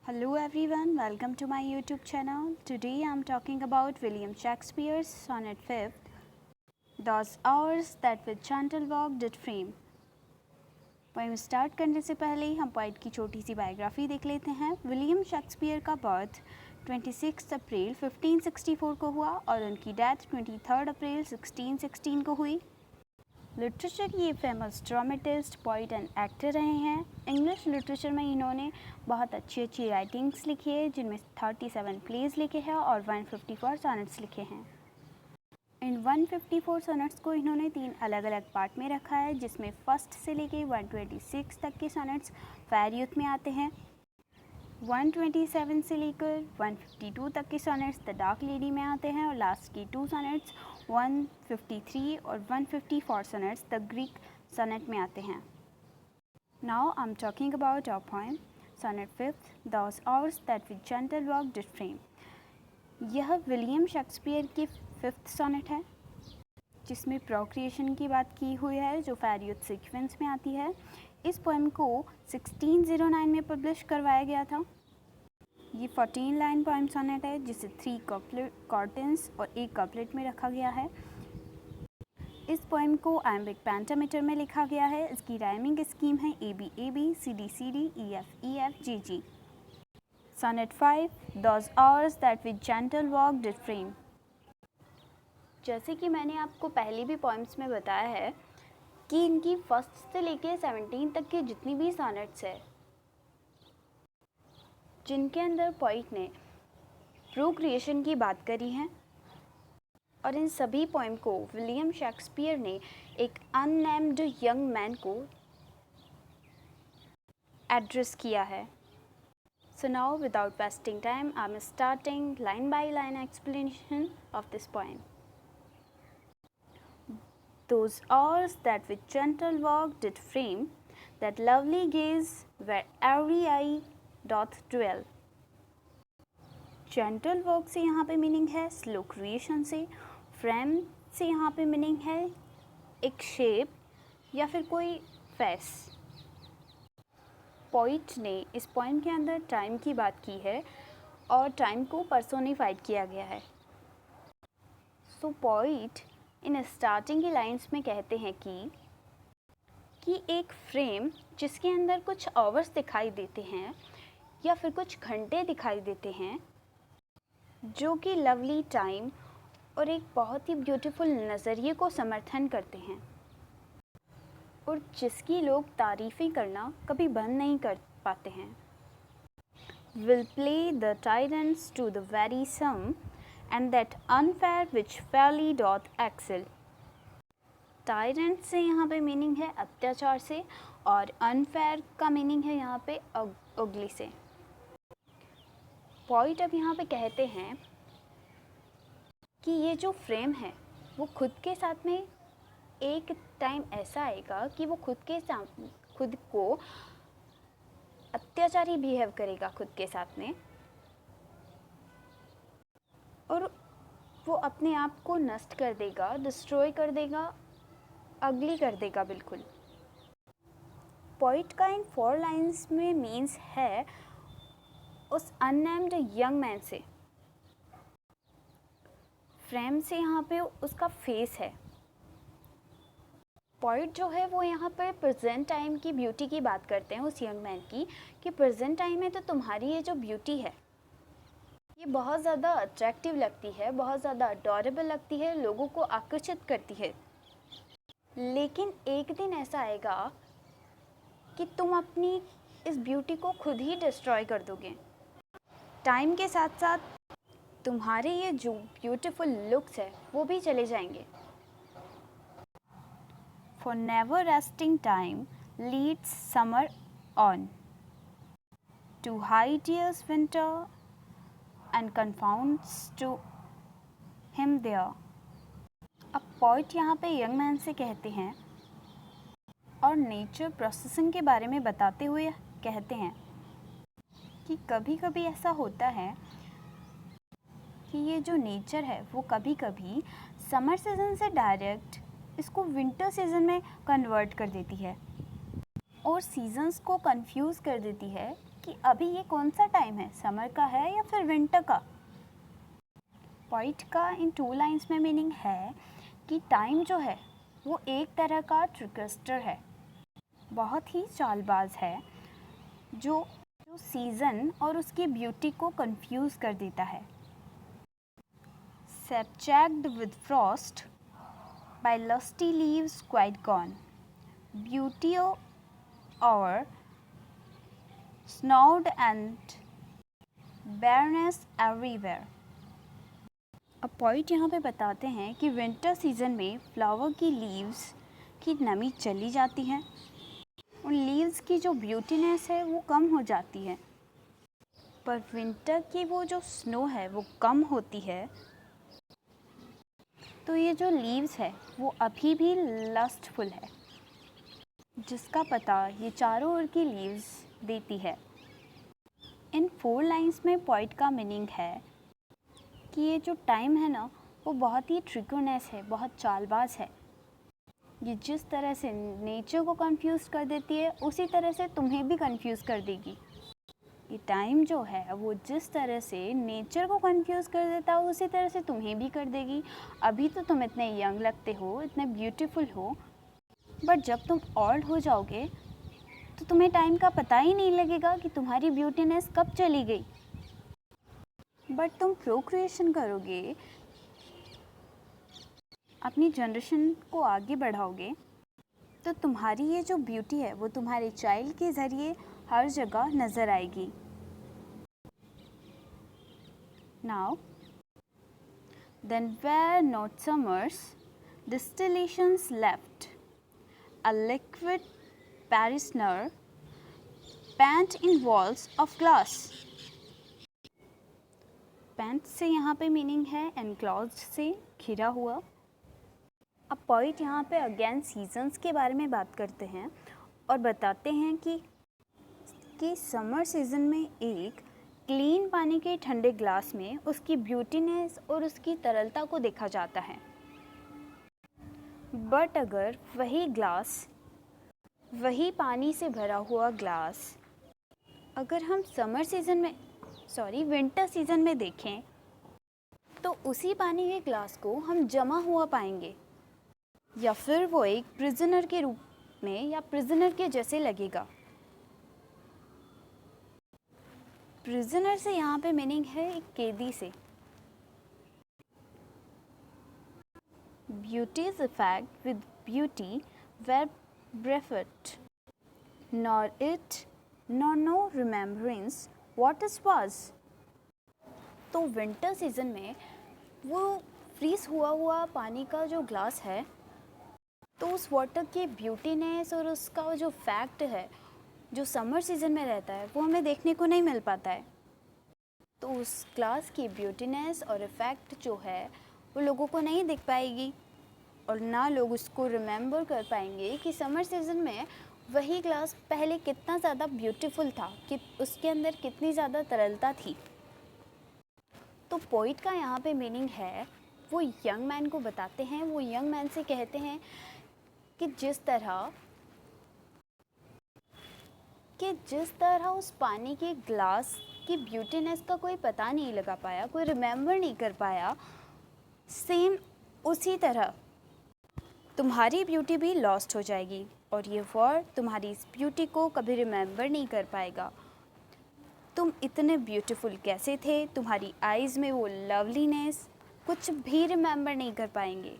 Hello everyone, welcome to my YouTube channel. Today I am talking about William Shakespeare's Sonnet 5th, Those Hours That With Gentle Walk Did Frame. Poem start करने से पहले हम poet की छोटी सी biography देख लेते हैं। William Shakespeare का बर्थ 26 अप्रैल 1564 को हुआ और उनकी डेथ 23 अप्रैल 1616 को हुई। लिटरेचर की ये famous dramatist, poet and actor रहे हैं। इंग्लिश लिटरेचर में इन्होंने बहुत अच्छी अच्छी राइटिंग्स लिखी है, जिनमें 37 प्लेज लिखे हैं और 154 सॉनेट्स लिखे हैं। इन 154 सॉनेट्स को इन्होंने 3 अलग अलग पार्ट में रखा है, जिसमें फर्स्ट से लेके 126 तक के सॉनेट्स फेयर यूथ में आते हैं। 127 से लेकर 152 तक के सॉनेट्स द डार्क लेडी में आते हैं और लास्ट की 2 सॉनेट्स 153 और 154 सॉनेट्स द ग्रीक सॉनेट में आते हैं। Now I am talking about our poem sonnet 5th, those hours that with gentle work did frame. यह विलियम शेक्सपियर की 5th सोनेट है, जिसमें प्रोक्रिएशन की बात की हुई है, जो फेयर यूथ सीक्वेंस में आती है। इस पोएम को 1609 में पब्लिश करवाया गया था। ये 14 लाइन पोएम सोनेट है, जिसे 3 कॉर्टेंस और 1 कपलेट में रखा गया है। इस पोएम को आयम्बिक पेंटामीटर में लिखा गया है। इसकी राइमिंग स्कीम है AB AB, CD CD, EF EF, GG। Sonnet 5, those hours that with gentle walk did frame. जैसे कि मैंने आपको पहले भी पोएम्स में बताया है कि इनकी फर्स्ट से लेके 17 तक की जितनी भी सोनेट्स है, जिनके अंदर पोइट ने प्रोक्रिएशन की बात करी है, और इन सभी पोएम को विलियम शेक्सपियर ने एक अननेम्ड यंग मैन को एड्रेस किया है। So now without wasting time I am starting line by line explanation of this poem. Those hours that with gentle walk did frame that lovely gaze where every eye doth dwell। Gentle walk से यहाँ पे meaning है slow creation से, frame से यहाँ पे meaning है एक शेप या फिर कोई फेस। पोइट ने इस पोएम के अंदर टाइम की बात की है और टाइम को पर्सोनिफाइड किया गया है। सो पोइट इन स्टार्टिंग की लाइंस में कहते हैं कि एक फ्रेम जिसके अंदर कुछ आवर्स दिखाई देते हैं या फिर कुछ घंटे दिखाई देते हैं, जो कि लवली टाइम और एक बहुत ही ब्यूटीफुल नज़रिए को समर्थन करते हैं, और जिसकी लोग तारीफ़ें करना कभी बंद नहीं कर पाते हैं। Will play the tyrants to the very same and that unfair which fairly doth excel। Tyrant से यहाँ पे मीनिंग है अत्याचार से, और अनफेयर का मीनिंग है यहाँ पे उगली से। पॉइंट अब यहाँ पे कहते हैं कि ये जो फ्रेम है वो खुद के साथ में एक टाइम ऐसा आएगा कि वो खुद को अत्याचारी बिहेव करेगा खुद के साथ में, और वो अपने आप को नष्ट कर देगा, डिस्ट्रॉय कर देगा, अगली कर देगा बिल्कुल। पोइट का इन 4 लाइंस में मीन्स है उस अननेम्ड यंग मैन से। फ्रेम से यहाँ पे उसका फेस है। पोइट जो है वो यहाँ पर प्रेजेंट टाइम की ब्यूटी की बात करते हैं उस यंग मैन की, कि प्रेजेंट टाइम में तो तुम्हारी ये जो ब्यूटी है ये बहुत ज़्यादा अट्रैक्टिव लगती है, बहुत ज़्यादा अडोरेबल लगती है, लोगों को आकर्षित करती है, लेकिन एक दिन ऐसा आएगा कि तुम अपनी इस ब्यूटी को खुद ही डिस्ट्रॉय कर दोगे। टाइम के साथ साथ तुम्हारे ये जो ब्यूटीफुल लुक्स है वो भी चले जाएंगे। For never resting time leads summer on to hideous winter and confounds to him there। अब पोइट यहाँ पे यंग मैन से कहते हैं और नेचर प्रोसेसिंग के बारे में बताते हुए कहते हैं कि कभी कभी ऐसा होता है कि ये जो नेचर है वो कभी कभी समर सीज़न से डायरेक्ट इसको विंटर सीज़न में कन्वर्ट कर देती है और सीजन्स को कंफ्यूज कर देती है कि अभी ये कौन सा टाइम है, समर का है या फिर विंटर का। पोइट का इन 2 लाइन्स में मीनिंग है कि टाइम जो है वो एक तरह का ट्रिकस्टर है, बहुत ही चालबाज है, जो सीज़न और उसकी ब्यूटी को कंफ्यूज कर देता है। Subject with frost by lusty leaves quite gone, beauty o'er, snowed and bareness everywhere। अब पॉइट यहाँ पे बताते हैं कि विंटर सीजन में फ्लावर की लीव्स की नमी चली जाती है, उन लीव्स की जो ब्यूटीनेस है वो कम हो जाती है, पर विंटर की वो जो स्नो है वो कम होती है। तो ये जो लीव्स है वो अभी भी लस्टफुल है, जिसका पता ये चारों ओर की लीव्स देती है। इन 4 लाइन्स में पॉइंट का मीनिंग है कि ये जो टाइम है ना वो बहुत ही ट्रिकोनेस है, बहुत चालबाज है। ये जिस तरह से नेचर को कंफ्यूज कर देती है उसी तरह से तुम्हें भी कंफ्यूज कर देगी। ये टाइम जो है वो जिस तरह से नेचर को कंफ्यूज कर देता है उसी तरह से तुम्हें भी कर देगी। अभी तो तुम इतने यंग लगते हो, इतने ब्यूटीफुल हो, बट जब तुम ओल्ड हो जाओगे तो तुम्हें टाइम का पता ही नहीं लगेगा कि तुम्हारी ब्यूटीनेस कब चली गई। बट तुम प्रोक्रिएशन करोगे, अपनी जनरेशन को आगे बढ़ाओगे, तो तुम्हारी ये जो ब्यूटी है वो तुम्हारे चाइल्ड के ज़रिए हर जगह नज़र आएगी। Now, then were not summers, distillations left, a liquid parishioner, pant in walls of glass। Pant से यहाँ पे मीनिंग है एनक्लोज्ड से घिरा हुआ। अब पॉइट यहाँ पे अगेन सीजन्स के बारे में बात करते हैं और बताते हैं कि समर सीज़न में एक क्लीन पानी के ठंडे ग्लास में उसकी ब्यूटीनेस और उसकी तरलता को देखा जाता है। बट अगर वही पानी से भरा हुआ ग्लास अगर हम विंटर सीज़न में देखें तो उसी पानी के ग्लास को हम जमा हुआ पाएंगे, या फिर वो एक प्रिजनर के रूप में या प्रिजनर के जैसे लगेगा। प्रिजनर से यहाँ पे मीनिंग है एक कैदी से। Beauty's effect with beauty were bereft, nor it nor no remembrance what is was. तो विंटर सीजन में वो फ्रीज हुआ पानी का जो ग्लास है, तो उस वाटर की ब्यूटीनेस और उसका जो फैक्ट है जो समर सीज़न में रहता है वो हमें देखने को नहीं मिल पाता है। तो उस ग्लास की ब्यूटीनेस और इफ़ेक्ट जो है वो लोगों को नहीं दिख पाएगी, और ना लोग उसको रिमेंबर कर पाएंगे कि समर सीज़न में वही ग्लास पहले कितना ज़्यादा ब्यूटीफुल था, कि उसके अंदर कितनी ज़्यादा तरलता थी। तो पोइट का यहाँ पे मीनिंग है, वो यंग मैन को बताते हैं, वो यंग मैन से कहते हैं कि जिस तरह उस पानी के ग्लास की ब्यूटीनेस का कोई पता नहीं लगा पाया, कोई रिमेंबर नहीं कर पाया, सेम उसी तरह तुम्हारी ब्यूटी भी लॉस्ट हो जाएगी और ये वर्ल्ड तुम्हारी इस ब्यूटी को कभी रिमेंबर नहीं कर पाएगा। तुम इतने ब्यूटीफुल कैसे थे, तुम्हारी आइज़ में वो लवलीनेस कुछ भी रिमेंबर नहीं कर पाएंगे।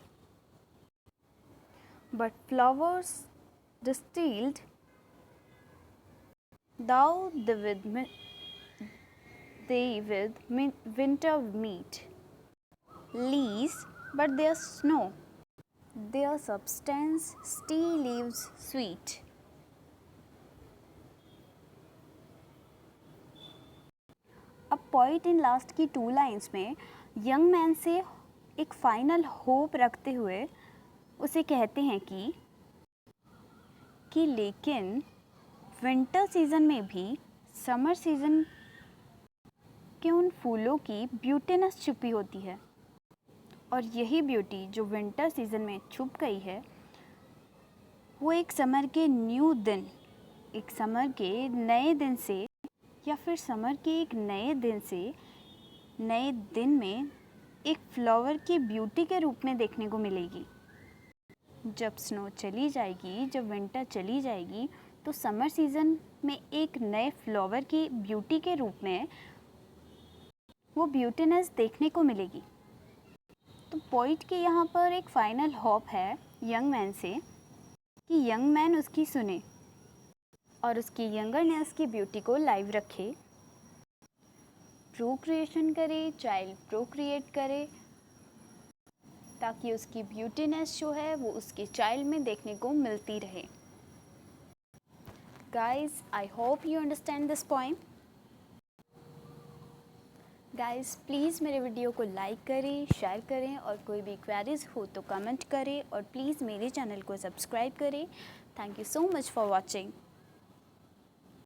But flowers distilled thou they with winter meet, leaves but their snow, their substance still leaves sweet। अब पॉइट इन लास्ट की 2 लाइन्स में यंग मैन से एक फाइनल होप रखते हुए उसे कहते हैं कि लेकिन विंटर सीज़न में भी समर सीज़न के उन फूलों की ब्यूटीनेस छुपी होती है, और यही ब्यूटी जो विंटर सीज़न में छुप गई है वो एक समर के नए दिन से या फिर समर के एक नए दिन में एक फ्लावर की ब्यूटी के रूप में देखने को मिलेगी। जब स्नो चली जाएगी, जब विंटर चली जाएगी, तो समर सीज़न में एक नए फ्लावर की ब्यूटी के रूप में वो ब्यूटीनेस देखने को मिलेगी। तो पोइट की यहाँ पर एक फाइनल होप है यंग मैन से कि यंग मैन उसकी सुने और उसकी यंगरनेस की ब्यूटी को लाइव रखे, प्रोक्रिएशन करे, चाइल्ड प्रोक्रिएट करे, ताकि उसकी ब्यूटीनेस जो है वो उसके चाइल्ड में देखने को मिलती रहे। Guys, I hope you understand this point. Guys, please मेरे वीडियो को लाइक करें, शेयर करें और कोई भी क्वेरीज हो तो कमेंट करें और प्लीज़ मेरे चैनल को सब्सक्राइब करें। Thank you so much for watching.